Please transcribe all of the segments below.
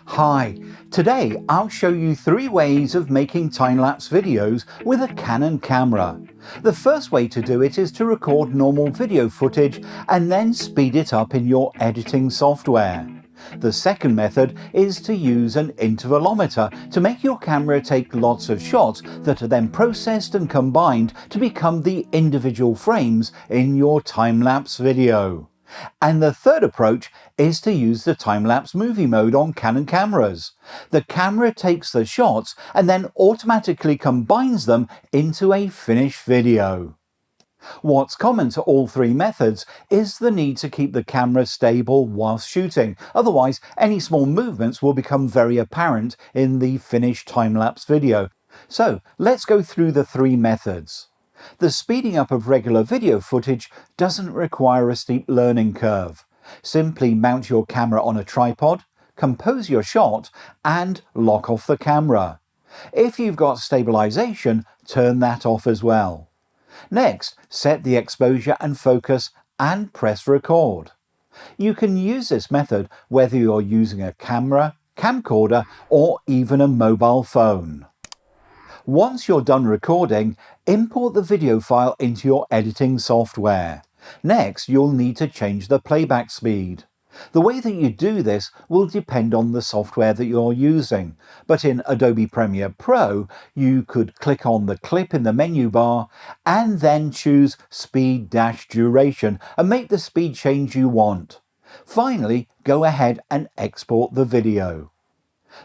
Hi, today I'll show you 3 ways of making time-lapse videos with a Canon camera. The first way to do it is to record normal video footage and then speed it up in your editing software. The second method is to use an intervalometer to make your camera take lots of shots that are then processed and combined to become the individual frames in your time-lapse video. And the third approach is to use the time-lapse movie mode on Canon cameras. The camera takes the shots and then automatically combines them into a finished video. What's common to all 3 methods is the need to keep the camera stable whilst shooting, otherwise any small movements will become very apparent in the finished time-lapse video. So let's go through the 3 methods. The speeding up of regular video footage doesn't require a steep learning curve. Simply mount your camera on a tripod, compose your shot, and lock off the camera. If you've got stabilization, turn that off as well. Next, set the exposure and focus and press record. You can use this method whether you're using a camera, camcorder, or even a mobile phone. Once you're done recording, import the video file into your editing software. Next, you'll need to change the playback speed. The way that you do this will depend on the software that you're using, but in Adobe Premiere Pro, you could click on the clip in the menu bar and then choose Speed-Duration and make the speed change you want. Finally, go ahead and export the video.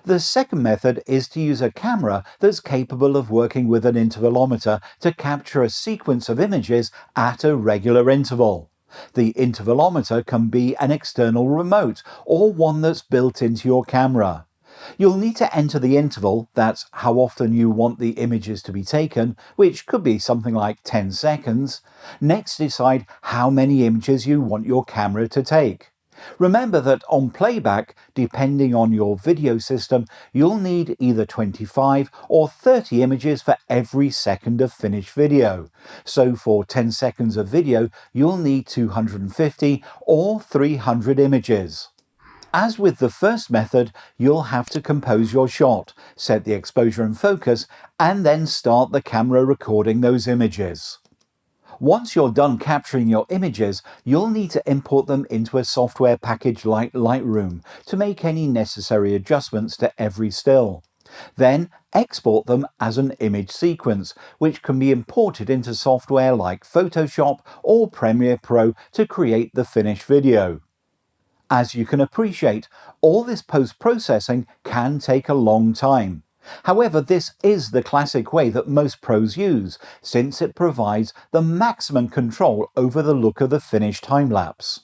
The second method is to use a camera that's capable of working with an intervalometer to capture a sequence of images at a regular interval. The intervalometer can be an external remote or one that's built into your camera. You'll need to enter the interval, that's how often you want the images to be taken, which could be something like 10 seconds. Next, decide how many images you want your camera to take. Remember that on playback, depending on your video system, you'll need either 25 or 30 images for every second of finished video. So for 10 seconds of video, you'll need 250 or 300 images. As with the first method, you'll have to compose your shot, set the exposure and focus, and then start the camera recording those images. Once you're done capturing your images, you'll need to import them into a software package like Lightroom to make any necessary adjustments to every still. Then export them as an image sequence, which can be imported into software like Photoshop or Premiere Pro to create the finished video. As you can appreciate, all this post-processing can take a long time. However, this is the classic way that most pros use, since it provides the maximum control over the look of the finished time-lapse.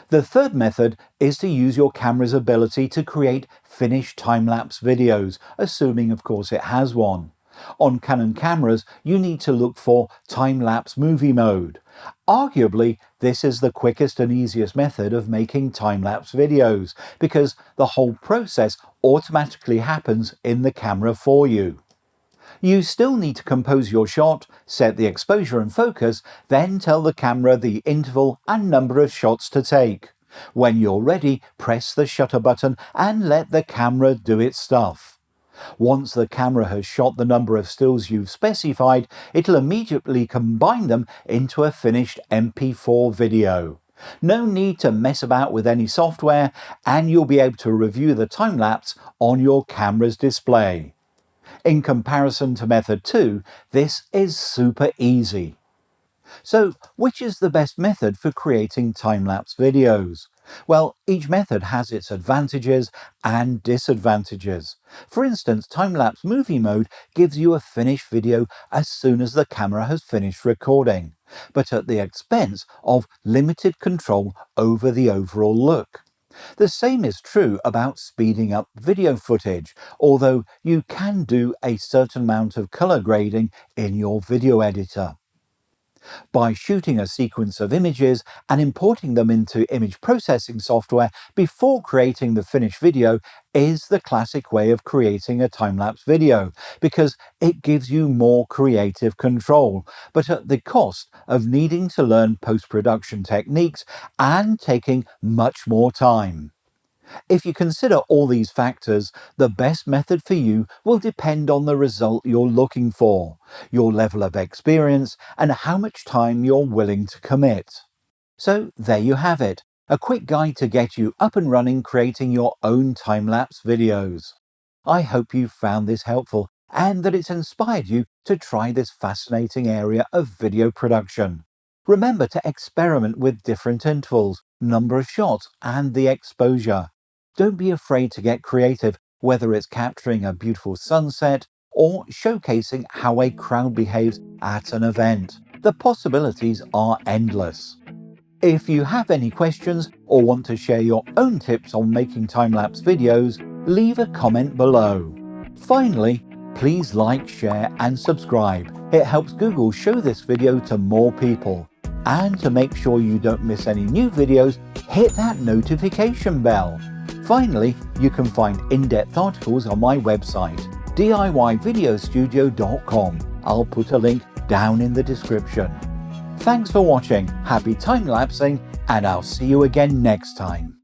The third method is to use your camera's ability to create finished time-lapse videos, assuming of course it has one. On Canon cameras, you need to look for time-lapse movie mode. Arguably, this is the quickest and easiest method of making time-lapse videos, because the whole process automatically happens in the camera for you. You still need to compose your shot, set the exposure and focus, then tell the camera the interval and number of shots to take. When you're ready, press the shutter button and let the camera do its stuff. Once the camera has shot the number of stills you've specified, it'll immediately combine them into a finished MP4 video. No need to mess about with any software, and you'll be able to review the time-lapse on your camera's display. In comparison to method 2, this is super easy. So, which is the best method for creating time-lapse videos? Well, each method has its advantages and disadvantages. For instance, time-lapse movie mode gives you a finished video as soon as the camera has finished recording, but at the expense of limited control over the overall look. The same is true about speeding up video footage, although you can do a certain amount of color grading in your video editor. By shooting a sequence of images and importing them into image processing software before creating the finished video is the classic way of creating a time-lapse video, because it gives you more creative control, but at the cost of needing to learn post-production techniques and taking much more time. If you consider all these factors, the best method for you will depend on the result you're looking for, your level of experience, and how much time you're willing to commit. So there you have it, a quick guide to get you up and running creating your own time-lapse videos. I hope you found this helpful and that it's inspired you to try this fascinating area of video production. Remember to experiment with different intervals, number of shots, and the exposure. Don't be afraid to get creative, whether it's capturing a beautiful sunset or showcasing how a crowd behaves at an event. The possibilities are endless. If you have any questions or want to share your own tips on making time-lapse videos, leave a comment below. Finally, please like, share and subscribe. It helps Google show this video to more people. And to make sure you don't miss any new videos, hit that notification bell. Finally, you can find in-depth articles on my website, DIYvideostudio.com. I'll put a link down in the description. Thanks for watching, happy time-lapsing, and I'll see you again next time.